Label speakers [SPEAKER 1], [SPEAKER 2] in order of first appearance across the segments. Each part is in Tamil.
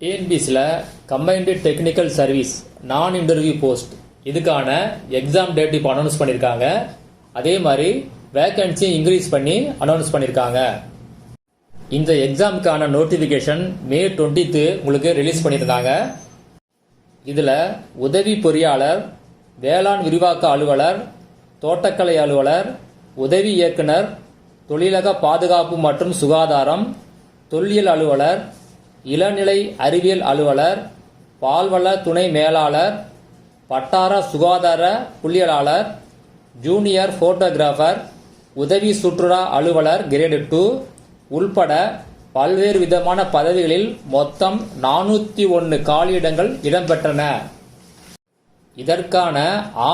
[SPEAKER 1] டிஎன்பிஎஸ்சியில் கம்பைன்டு டெக்னிக்கல் சர்வீஸ் நான் இன்டர்வியூ போஸ்ட் இதுக்கான எக்ஸாம் டேட் இப்போ அனௌன்ஸ் பண்ணியிருக்காங்க. அதே மாதிரி வேகன்சி இன்க்ரீஸ் பண்ணி அனௌன்ஸ் பண்ணியிருக்காங்க. இந்த எக்ஸாமுக்கான நோட்டிஃபிகேஷன் மே 20 உங்களுக்கு ரிலீஸ் பண்ணியிருந்தாங்க. இதில் உதவி பொறியாளர், வேளாண் விரிவாக்க அலுவலர், தோட்டக்கலை அலுவலர், உதவி இயக்குனர், தொழிலக பாதுகாப்பு மற்றும் சுகாதாரம், தொல்லியல் அலுவலர், இளநிலை அறிவியல் அலுவலர், பால்வள துணை மேலாளர், வட்டார சுகாதார புள்ளியலாளர், ஜூனியர் போட்டோகிராஃபர், உதவி சுற்றுலா அலுவலர் கிரேடு 2 உள்பட பல்வேறு விதமான பதவிகளில் மொத்தம் 401 காலியிடங்கள் இடம்பெற்றன. இதற்கான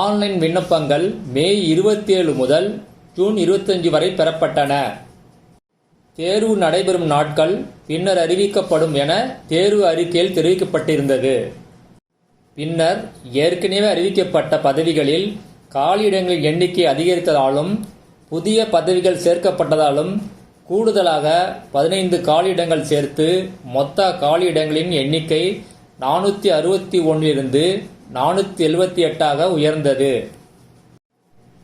[SPEAKER 1] ஆன்லைன் விண்ணப்பங்கள் மே 27 முதல் ஜூன் 25 வரை பெறப்பட்டன. தேர்வு நடைபெறும் நாட்கள் பின்னர் அறிவிக்கப்படும் என தேர்வு அறிக்கையில் தெரிவிக்கப்பட்டிருந்தது. பின்னர் ஏற்கனவே அறிவிக்கப்பட்ட பதவிகளில் காலியிடங்களின் எண்ணிக்கை அதிகரித்ததாலும் புதிய பதவிகள் சேர்க்கப்பட்டதாலும் கூடுதலாக 15 காலியிடங்கள் சேர்த்து மொத்த காலியிடங்களின் எண்ணிக்கை 461 இருந்து 478 உயர்ந்தது.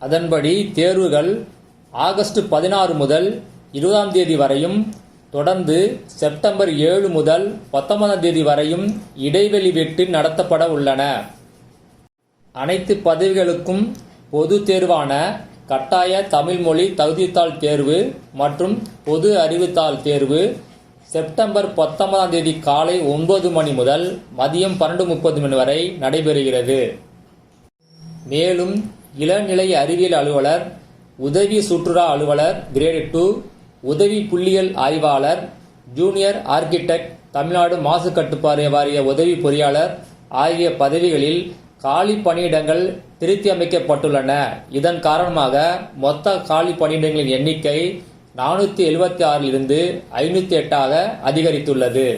[SPEAKER 1] அதன்படி தேர்வுகள் ஆகஸ்ட் 16 முதல் 20ஆம் தேதி வரையும், தொடர்ந்து செப்டம்பர் 7 முதல் 19ஆம் தேதி வரையும் இடைவெளி விட்டு நடத்தப்பட உள்ளன. அனைத்து பதவிகளுக்கும் பொது தேர்வான கட்டாய தமிழ் மொழி தகுதித்தாள் தேர்வு மற்றும் பொது அறிவுத்தாள் தேர்வு செப்டம்பர் 19ஆம் தேதி காலை 9 மணி முதல் மதியம் 12:30 மணி வரை நடைபெறுகிறது. மேலும் இளநிலை அறிவியல் அலுவலர், உதவி சுற்றுலா அலுவலர் கிரேடு 2, உதவி புள்ளியியல் ஆய்வாளர், ஜூனியர் ஆர்கிடெக்ட், தமிழ்நாடு மாசு கட்டுப்பாடு வாரிய உதவி பொறியாளர் ஆகிய பதவிகளில் காலி பணியிடங்கள் திருத்தி அமைக்கப்பட்டுள்ளன. இதன் காரணமாக மொத்த காலி பணியிடங்களின் எண்ணிக்கை 476 இருந்து 508 அதிகரித்துள்ளது.